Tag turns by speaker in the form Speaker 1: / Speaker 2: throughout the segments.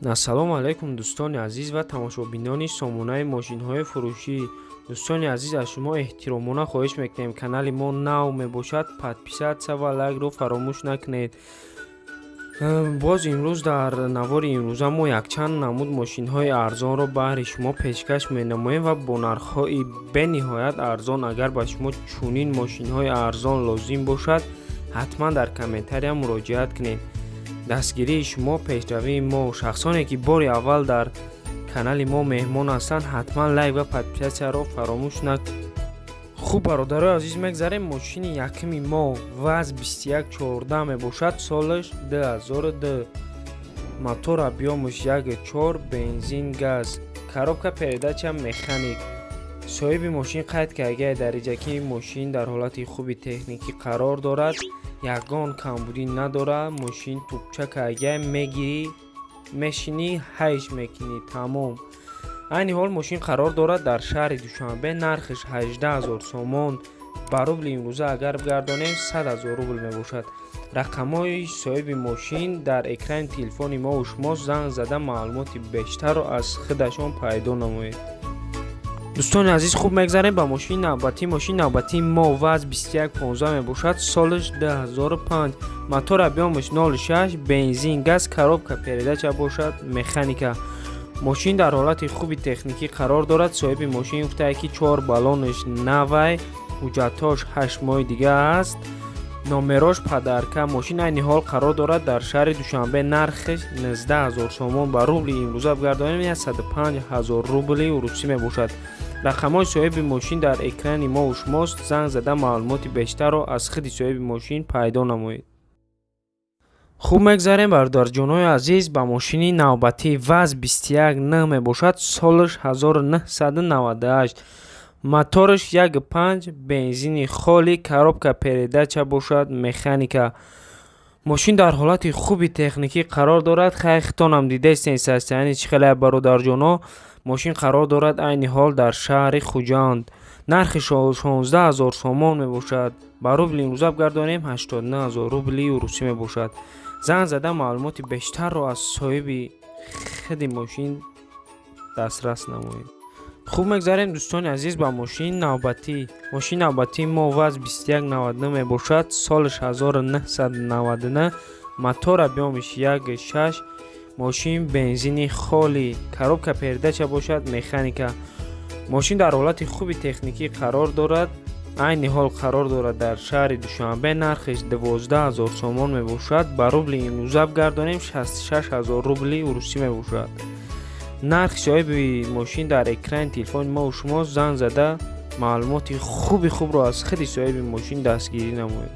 Speaker 1: ассалому алайкум дӯстони азиз ва тамошобинони сомонаи мошинҳои фурӯшӣ. дӯстони азиз, аз шумо эҳтиромона хоҳиш мекунем канали мо нав мебошад подписатсия ва лайкро фаромӯш накунед. боз имрӯз дар навори имрӯза мо якчанд намуд мошинҳои арзонро баҳри шумо пешкаш менамоем ва бо нархҳои бениҳоят арзон. Агар ба шумо чунин мошинҳои арзон лозим бошад, ҳатман дар комментария муроҷиат кунед. дастгирии шумо пешравии мо. шахсоне ки бори аввал дар канали мо меҳмон ҳастанд, ҳатман лайк ва подписатсияро фаромӯш накунед. хуб бародарои азиз, мегзарем. мошини якми мо ВАЗ 2114 мебошад. солаш 2002. мотор объёмаш 1.4, бензин, газ. коробка передача механик. соҳиби мошин қайд кардаги дариҷаки мошин дар ҳолати хуби техникӣ қарор дорад. ягон камбудӣ надорад. мошин тӯбча кардаги мегирӣ, мешинӣ, ҳайш мекунӣ, тамом. айни ҳол мошин қарор дорад дар шаҳри Душанбе. нархиш 18000 сомон. ба рубли имрӯза агар бигардонем 100000 рубл мебошад. рақамҳои соҳиби мошин дар экрани телефони мову шумо. занг зада маълумоти бештарро аз худашон пайдо намоед. дӯстони азиз, хуб мегзарем ба мошини навбатӣ. мошини навбатии мо ВАЗ 2115 мебошад. солаш 2005. мотор объёмаш 0.6, бензин, газ. коробка передача бошад, механика. мошин дар ҳолати хуби техникӣ қарор дорад. соҳиби мошин гуфтааст ки 4 баллонаш навай, ҳуҷҷатош 8 моҳи дига аст, номерош падарка. мошин айни ҳол қарор дорад дар шаҳри Душанбе. нархиш 19000 сомон. ба рубли имрӯза бигардонем 105000 рубли урусӣ мебошад. рақамҳои соҳиби мошин дар экрани мову шумост. занг зада маълумоти бештарро аз худи соҳиби мошин пайдо намоед. хуб мегзарем бародарҷонои азиз, ба мошини навбатии ВАЗ 2109 мебошад. солаш 1998. моториш 1.5, бензини холӣ, коробка передача бошад, механика. мошин дар ҳолати хуби техникӣ қарор дорад. хайхтонам дидестен састяни чихелай бародарҷоно. мошин қарор дорад айни ҳол дар шаҳри Хуҷанд. нархи 16000 сомон мебошад. ба рубли имрӯза бигардонем 89000 рубли урусӣ мебошад. занг зада маълумоти бештарро аз соҳиби худи мошин дастрас намоед. хуб мегзарем дӯстони азиз ба мошини навбатӣ. мошини навбатии мо ВАЗ 2199 мебошад. солаш 1999. мотор объёмиш 1.6. мошин бензини холӣ, коробка передача бошад, механика. мошин дар ҳолати хуби техникӣ қарор дорад. айни ҳол қарор дорад дар шаҳри Душанбе. нархиш 12000 сомон мебошад. ба рубли имрӯза бигардонем 66000 рубли урусӣ мебошад. нархи соҳиби мошин дар экрани телефони мову шумо. занг зада маълумоти хубро аз худи соҳиби мошин дастгирӣ намоед.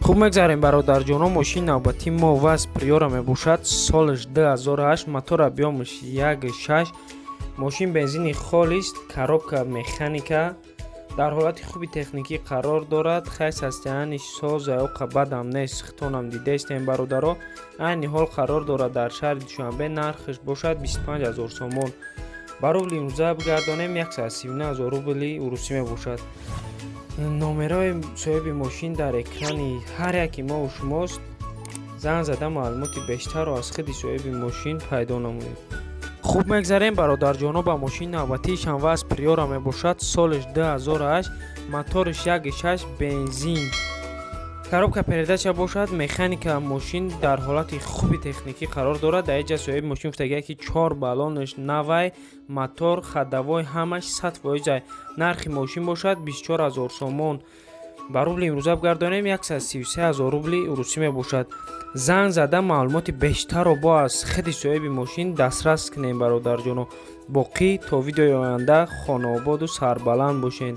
Speaker 1: хуб мегзарем бародарҷоно. мошини навбатии мо ВАЗ Приора мебошад. солаш 2008. мотор объёмаш 1.6. мошин бензини холист, коробка механика. дар ҳолати хуби техникӣ қарор дорад. хай састяни соз аёқа бадам нест. хитонам дидестем бародаро. айни ҳол қарор дорад дар шаҳри Душанбе. нархиш бошад 25000 сомон. ба рубли имрӯза бигардонем 139000 рубли урусӣ мебошад. номерои соҳиби мошин дар экрани ҳар яки мову шумост. занг зада маълумоти бештарро аз худи соҳиби мошин пайдо намоед. хуб мегзарем бародарҷоно. ба мошини навбатиишам ВАЗ Приора мебошад. солаш 2008. моториш 1.6, бензин, коробка передача бошад, механика. мошин дар ҳолати хуби техникӣ қарор дорад. дар инҷа соҳиби мошин гуфтааст ки 4 баллонаш навай, мотор, хадавой ҳамаш 100%. нархи мошин бошад 24000 сомон. ба рубли имрӯза бигардонем 133000 рубли урусӣ мебошад. занг зада маълумоти бештарро бо аз худи соҳиби мошин дастрас кунем бародарҷоно. боқӣ то видеои оянда хонаободу сарбаланд бошед.